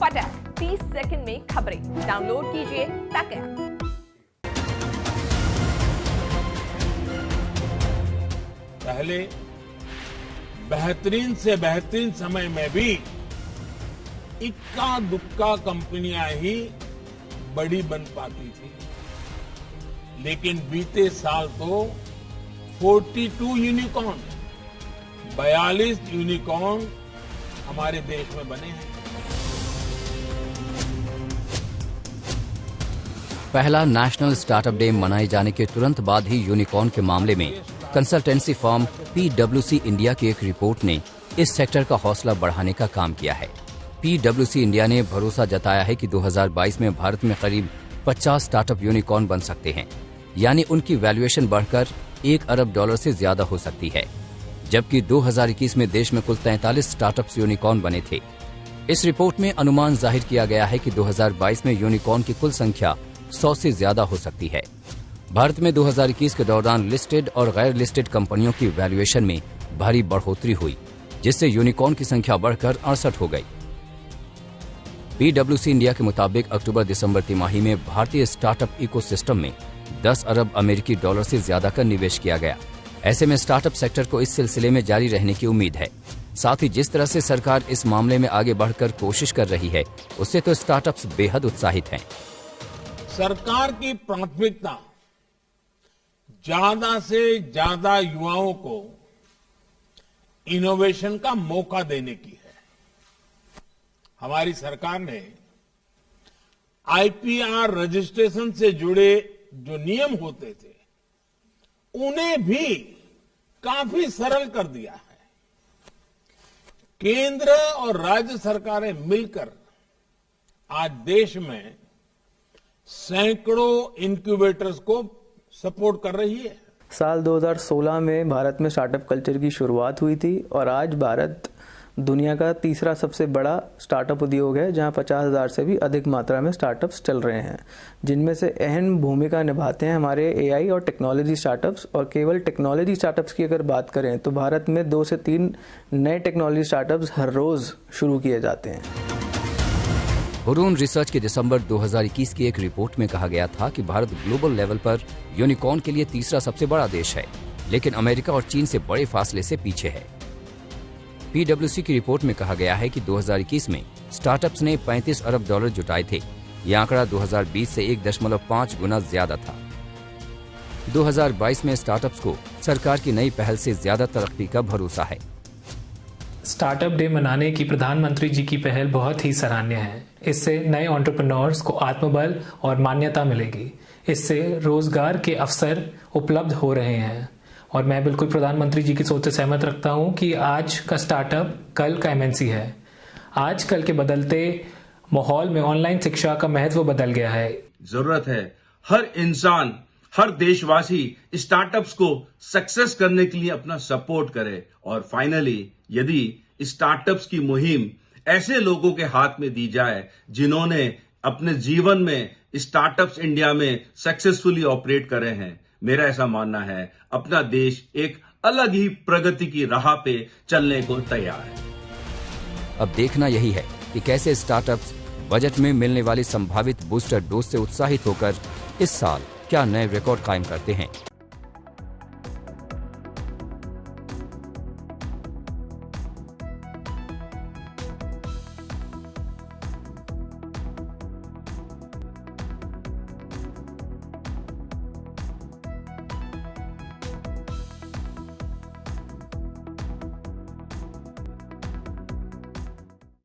फटाक 30 सेकंड में खबरें डाउनलोड कीजिए तक ऐप। पहले बेहतरीन से बेहतरीन समय में भी इक्का दुक्का कंपनियां ही बड़ी बन पाती थी, लेकिन बीते साल तो 42 यूनिकॉर्न 42 यूनिकॉर्न हमारे देश में बने हैं। पहला नेशनल स्टार्टअप डे मनाए जाने के तुरंत बाद ही यूनिकॉर्न के मामले में कंसल्टेंसी फर्म PwC इंडिया की एक रिपोर्ट ने इस सेक्टर का हौसला बढ़ाने का काम किया है। PwC इंडिया ने भरोसा जताया है कि 2022 में भारत में करीब 50 स्टार्टअप यूनिकॉर्न बन सकते हैं, यानी उनकी वैल्यूएशन बढ़कर $1 अरब से ज्यादा हो सकती है, जबकि 2021 में देश में कुल 43 स्टार्टअप्स यूनिकॉर्न बने थे। इस रिपोर्ट में अनुमान जाहिर किया गया है कि 2022 में यूनिकॉर्न की कुल संख्या 100 से ज्यादा हो सकती है। भारत में 2021 के दौरान लिस्टेड और गैर लिस्टेड कंपनियों की वैल्यूएशन में भारी बढ़ोतरी हुई, जिससे यूनिकॉर्न की संख्या बढ़कर 68 हो गई। PwC इंडिया के मुताबिक अक्टूबर-दिसंबर तिमाही में भारतीय स्टार्टअप इकोसिस्टम में $10 अरब से ज्यादा का निवेश किया गया। ऐसे में स्टार्टअप सेक्टर को इस सिलसिले में जारी रहने की उम्मीद है। साथ ही जिस तरह से सरकार इस मामले में आगे बढ़कर कोशिश कर रही है, उससे तो स्टार्टअप्स बेहद उत्साहित हैं। सरकार की प्राथमिकता ज्यादा से ज्यादा युवाओं को इनोवेशन का मौका देने की है। हमारी सरकार ने IPR रजिस्ट्रेशन से जुड़े जो नियम होते थे, उन्हें भी काफी सरल कर दिया है। केंद्र और राज्य सरकारें मिलकर आज देश में सैकड़ों इनक्यूबेटर्स को सपोर्ट कर रही है। साल 2016 में भारत में स्टार्टअप कल्चर की शुरुआत हुई थी और आज भारत दुनिया का तीसरा सबसे बड़ा स्टार्टअप उद्योग है, जहां 50,000 से भी अधिक मात्रा में स्टार्टअप्स चल रहे हैं, जिनमें से अहम भूमिका निभाते हैं हमारे AI और टेक्नोलॉजी स्टार्टअप्स। और केवल टेक्नोलॉजी स्टार्टअप्स की अगर बात करें तो भारत में 2 से 3 नए टेक्नोलॉजी स्टार्टअप्स हर रोज शुरू किए जाते हैं। हुरून रिसर्च के दिसंबर 2021 की एक रिपोर्ट में कहा गया था कि भारत ग्लोबल लेवल पर यूनिकॉर्न के लिए तीसरा सबसे बड़ा देश है, लेकिन अमेरिका और चीन से बड़े फासले से पीछे है। PwC की रिपोर्ट में कहा गया है कि 2021 में स्टार्टअप्स ने $35 अरब जुटाए थे। यह आंकड़ा 2020 से 1.5 गुना ज्यादा था। 2022 में स्टार्टअप्स को सरकार की नई पहल से ज्यादा तरक्की का भरोसा है। स्टार्टअप डे मनाने की प्रधानमंत्री जी की पहल बहुत ही सराहनीय है। इससे नए एंटरप्रेन्योर्स को आत्मबल और मान्यता मिलेगी। इससे रोजगार के अवसर उपलब्ध हो रहे हैं और मैं बिल्कुल प्रधानमंत्री जी की सोच से सहमत रखता हूं कि आज का स्टार्टअप कल का MNC है। आजकल के बदलते माहौल में ऑनलाइन शिक्षा का महत्व बदल गया है। जरूरत है हर इंसान, हर देशवासी स्टार्टअप्स को सक्सेस करने के लिए अपना सपोर्ट करे। और फाइनली, यदि स्टार्टअप्स की मुहिम ऐसे लोगों के हाथ में दी जाए जिन्होंने अपने जीवन में स्टार्टअप्स इंडिया में सक्सेसफुली ऑपरेट करे हैं, मेरा ऐसा मानना है अपना देश एक अलग ही प्रगति की राह पे चलने को तैयार है। अब देखना यही है कि कैसे स्टार्टअप्स बजट में मिलने वाली संभावित बूस्टर डोज से उत्साहित होकर इस साल क्या नए रिकॉर्ड कायम करते हैं।